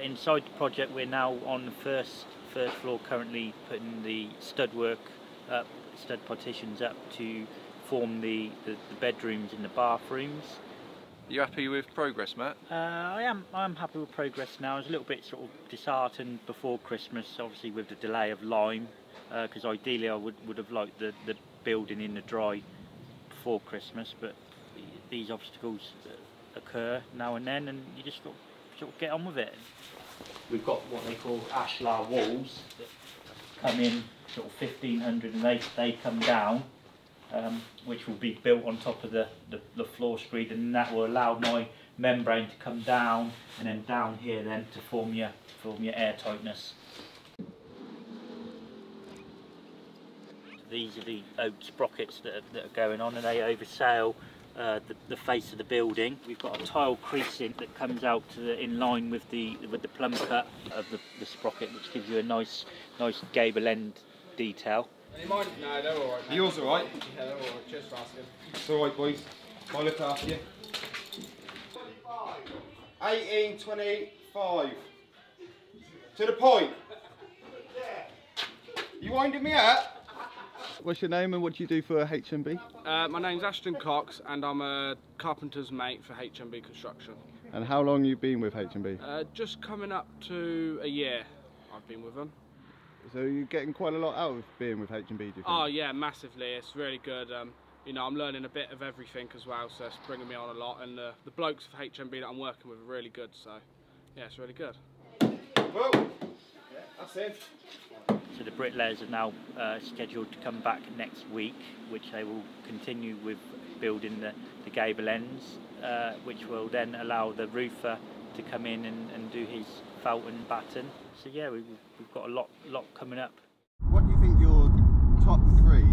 Inside the project, we're now on the first floor, currently putting the stud partitions up to form the bedrooms and the bathrooms. Are you happy with progress, Matt? I'm happy with progress now. I was a little bit sort of disheartened before Christmas, obviously with the delay of lime, because ideally I would have liked the building in the dry before Christmas, but these obstacles occur now and then, and you just sort of get on with it. We've got what they call ashlar walls that come in sort of 1500, and they come down, which will be built on top of the floor screed, and that will allow my membrane to come down and then down here then to form your air tightness. These are the oak sprockets that are going on, and they oversail the face of the building. We've got a tile creasing that comes out in line with the plumb cut of the sprocket, which gives you a nice gable end detail. You mind? No, they're alright. Are yours alright? Yeah, they're alright. Cheers for asking. It's alright, boys. I'll look after you. 1825. To the point. You winding me up? What's your name and what do you do for HNB? My name's Ashton Cox and I'm a carpenter's mate for HNB Construction. And how long you been with HNB? Just coming up to a year I've been with them. So you're getting quite a lot out of being with HNB, do you think? Oh yeah, massively. It's really good. You know, I'm learning a bit of everything as well, so it's bringing me on a lot. And the blokes of HNB that I'm working with are really good, so yeah, it's really good. Whoa! Yeah, that's it. So the bricklayers are now scheduled to come back next week, which they will continue with building the gable ends, which will then allow the roofer to come in and do his felt and batten. So yeah, we've got a lot coming up. What do you think your top 3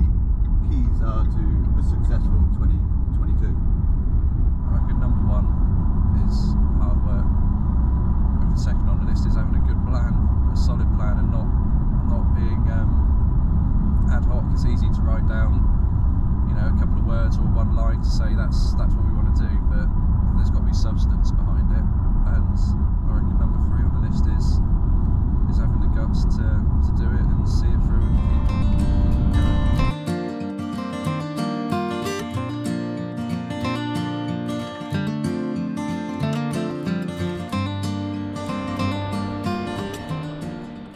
keys are to a successful 2022? I reckon number 1 is hard work. I reckon second on the list is having a good plan, a solid plan, and not being ad hoc. It's easy to write down, you know, a couple of words or one line to say that's what we want to do, but there's got to be substance behind it. And I reckon number 3 on the list is having the guts to do it and see it through and keep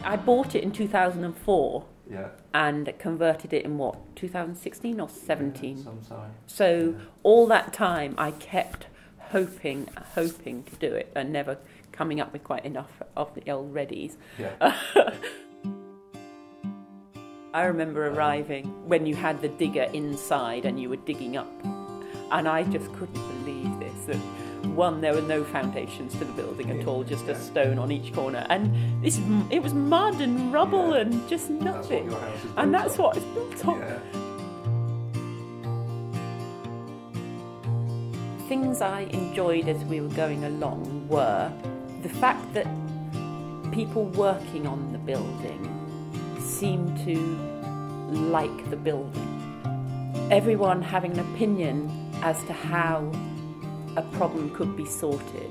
I bought it in 2004 yeah. and converted it in what, 2016 or 17? Yeah, sometime. So all that time I kept hoping to do it and never coming up with quite enough of the old readies. Yeah. I remember arriving when you had the digger inside and you were digging up, and I just couldn't believe this, that one, there were no foundations to the building at all, just a stone on each corner, and it was mud and rubble and just nothing. That's what it's built on. Yeah. Things I enjoyed as we were going along were the fact that people working on the building seemed to like the building. Everyone having an opinion as to how a problem could be sorted,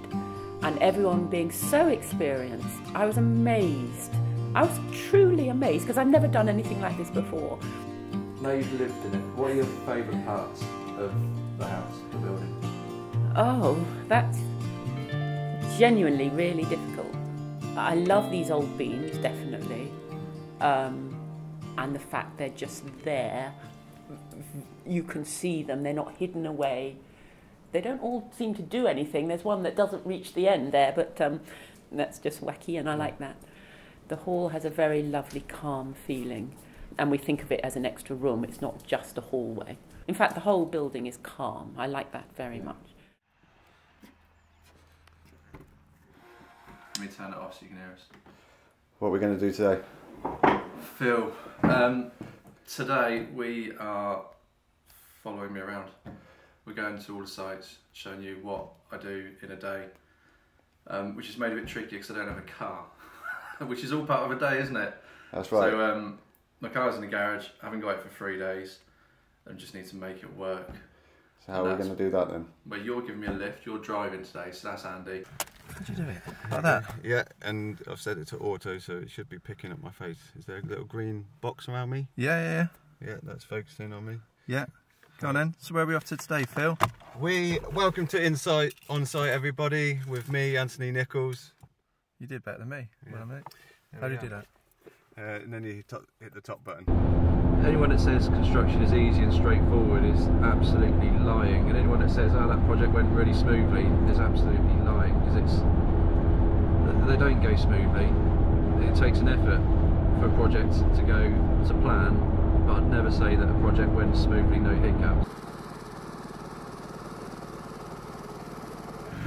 and everyone being so experienced. I was amazed. I was truly amazed, because I've never done anything like this before. Now you've lived in it, what are your favourite parts of the house, the building? Oh, that's genuinely really difficult. I love these old beams, definitely, and the fact they're just there. You can see them, they're not hidden away. They don't all seem to do anything. There's one that doesn't reach the end there, but that's just wacky, and I like that. The hall has a very lovely, calm feeling, and we think of it as an extra room. It's not just a hallway. In fact, the whole building is calm. I like that very much. Let me turn it off so you can hear us. What are we going to do today? Phil, today we are following me around. We're going to all the sites, showing you what I do in a day, which is made a bit tricky because I don't have a car, which is all part of a day, isn't it? That's right. So my car's in the garage, I haven't got it for 3 days, and just need to make it work. So how are we going to do that then? Well, you're giving me a lift, you're driving today, so that's handy. How'd you do it? Like that? Yeah, and I've set it to auto, so it should be picking up my face. Is there a little green box around me? Yeah. Yeah, that's focusing on me. Yeah. Go on then. So where are we off to today, Phil? Welcome to Insight On-Site, everybody, with me, Anthony Nichols. You did better than me. Yeah. Well, mate. How do you do that? And then you hit the top button. Anyone that says construction is easy and straightforward is absolutely lying, and anyone that says, oh, that project went really smoothly is absolutely lying, because they don't go smoothly. It takes an effort for a project to go to plan, but I'd never say that a project went smoothly, no hiccups.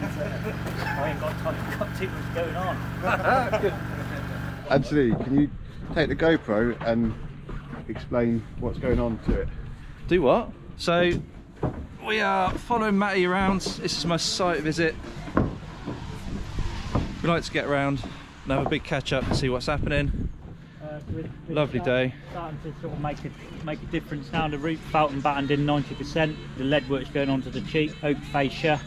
I ain't got time, got too much going on. Good. Anthony, can you take the GoPro and explain what's going on to it? Do what? So we are following Matty around. This is my site visit. We like to get around and have a big catch up and see what's happening. Lovely day. Starting to sort of make a difference now. The roof felt and battened in 90%. The lead work's going onto the cheek, oak fascia.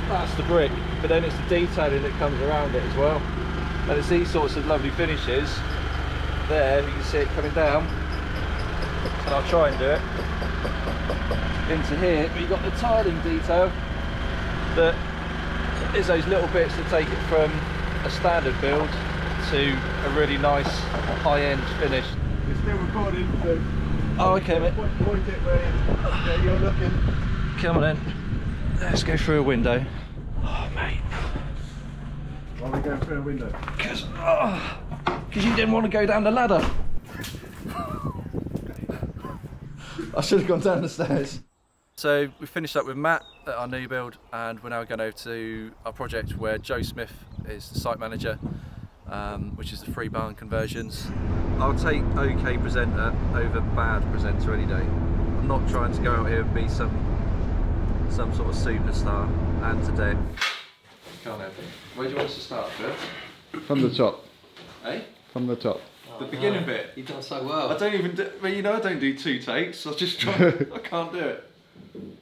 That's the brick, but then it's the detailing that comes around it as well. And it's these sorts of lovely finishes. There, you can see it coming down. And I'll try and do it. Into here, but you've got the tiling detail that is those little bits that take it from a standard build to a really nice high-end finish. It's still recording, so Oh, okay, mate. point it where you're looking. Come on in. Let's go through a window. Oh, mate. Why are we going through a window? Because you didn't want to go down the ladder. I should have gone down the stairs. So we finished up with Matt at our new build, and we're now going over to our project where Joe Smith is the site manager, which is the 3 barn conversions. I'll take okay presenter over bad presenter any day. I'm not trying to go out here and be some sort of superstar, and today. Can't help it. Where do you want us to start, Phil? From the top. Eh? From the top. The beginning bit. You've done so well. I don't even do, well, you know, I don't do 2 takes. I just try. I can't do it.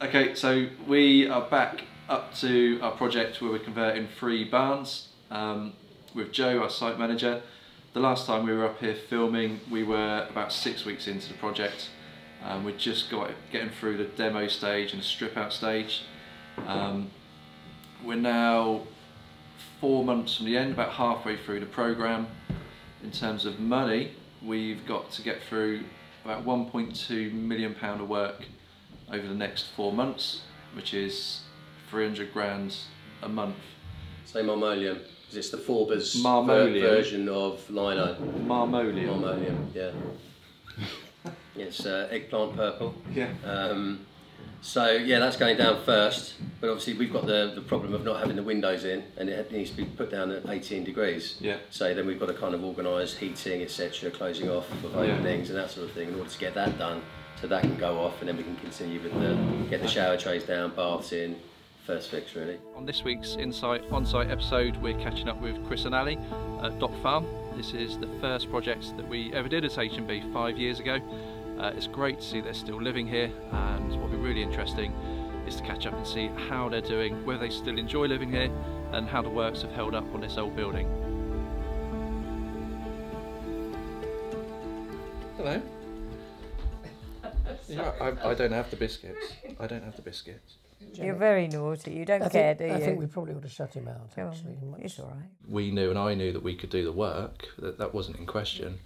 Okay, so we are back up to our project where we're converting 3 barns with Joe, our site manager. The last time we were up here filming, we were about 6 weeks into the project. We just getting through the demo stage and strip out stage. We're now 4 months from the end, about halfway through the programme. In terms of money, we've got to get through about £1.2 million of work over the next 4 months, which is 300 grand a month. Say marmoleum, because it's the Forbes Marmoleum. version of lino. Marmoleum. Marmoleum, yeah. It's eggplant purple. Yeah. So yeah, that's going down first, but obviously we've got the problem of not having the windows in, and it needs to be put down at 18 degrees. Yeah. So then we've got to kind of organise heating, etc., closing off of openings and that sort of thing in order to get that done, so that can go off, and then we can continue with get the shower trays down, baths in, first fix really. On this week's Insight On-Site episode, we're catching up with Chris and Ali at Dock Farm. This is the first project that we ever did as HNB 5 years ago. It's great to see they're still living here, and what will be really interesting is to catch up and see how they're doing, whether they still enjoy living here, and how the works have held up on this old building. Hello. Yeah, I don't have the biscuits. I don't have the biscuits. You're very naughty. You don't care, do you? I think we probably would have shut him out, Go on. actually. It's all right. We knew, and I knew, that we could do the work, that wasn't in question,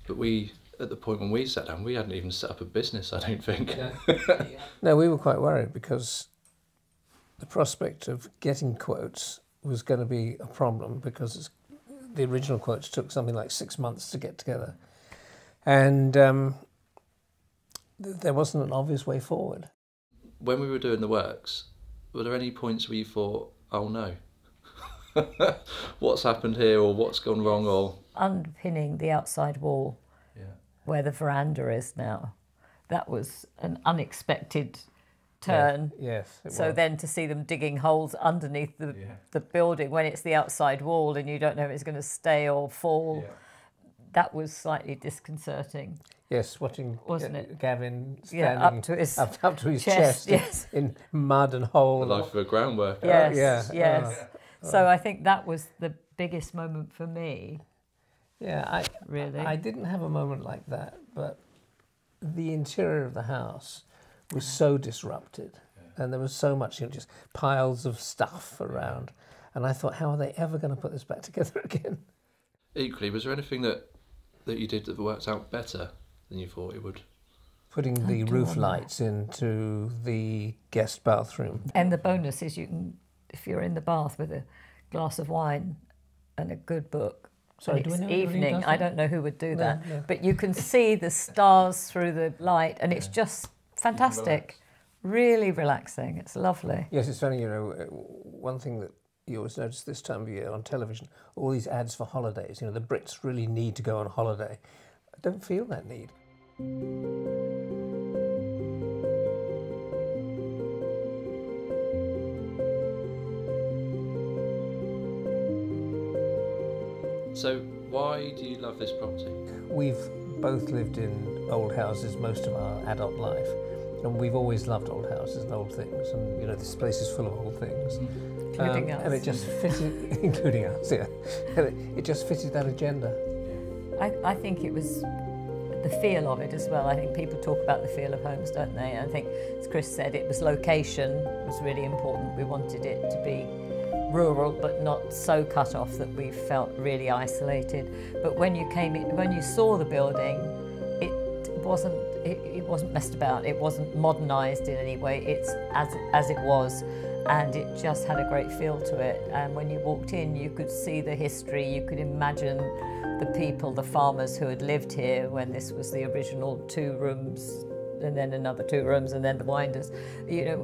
but we, at the point when we sat down, we hadn't even set up a business, I don't think. No, we were quite worried because the prospect of getting quotes was going to be a problem, because the original quotes took something like 6 months to get together. And there wasn't an obvious way forward. When we were doing the works, were there any points where you thought, oh no, what's happened here, or what's gone wrong, or? Underpinning the outside wall, where the veranda is now, that was an unexpected turn. Yes. So then to see them digging holes underneath the building when it's the outside wall and you don't know if it's going to stay or fall, that was slightly disconcerting. Yes, watching Wasn't it? Gavin standing up to his chest yes. in mud and hole. The life of a ground worker. Yes, yes. So I think that was the biggest moment for me. Yeah, I didn't have a moment like that, but the interior of the house was so disrupted, and there was so much, just piles of stuff around, and I thought, how are they ever going to put this back together again? Equally, was there anything that you did that worked out better than you thought it would? Putting the roof lights into the guest bathroom. And the bonus is you can, if you're in the bath with a glass of wine and a good book, Sorry, and do we it's know anybody who evening, does I that? don't know who would do that, no. but you can see the stars through the light, and it's just fantastic. Really relaxing. It's lovely. Yes, it's funny, one thing that you always notice this time of year on television, all these ads for holidays, the Brits really need to go on holiday. I don't feel that need. So, why do you love this property? We've both lived in old houses most of our adult life, and we've always loved old houses and old things, and this place is full of old things. Including us. And it just fitted, including us, yeah. And it just fitted that agenda. I think it was the feel of it as well. I think people talk about the feel of homes, don't they? I think, as Chris said, it was location was really important. We wanted it to be rural, but not so cut off that we felt really isolated. But when you came in, when you saw the building, it wasn't messed about. It wasn't modernised in any way. It's as it was, and it just had a great feel to it. And when you walked in, you could see the history. You could imagine the people, the farmers who had lived here when this was the original 2 rooms, and then another 2 rooms, and then the winders.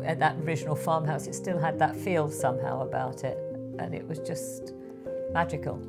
At that original farmhouse, it still had that feel somehow about it, and it was just magical.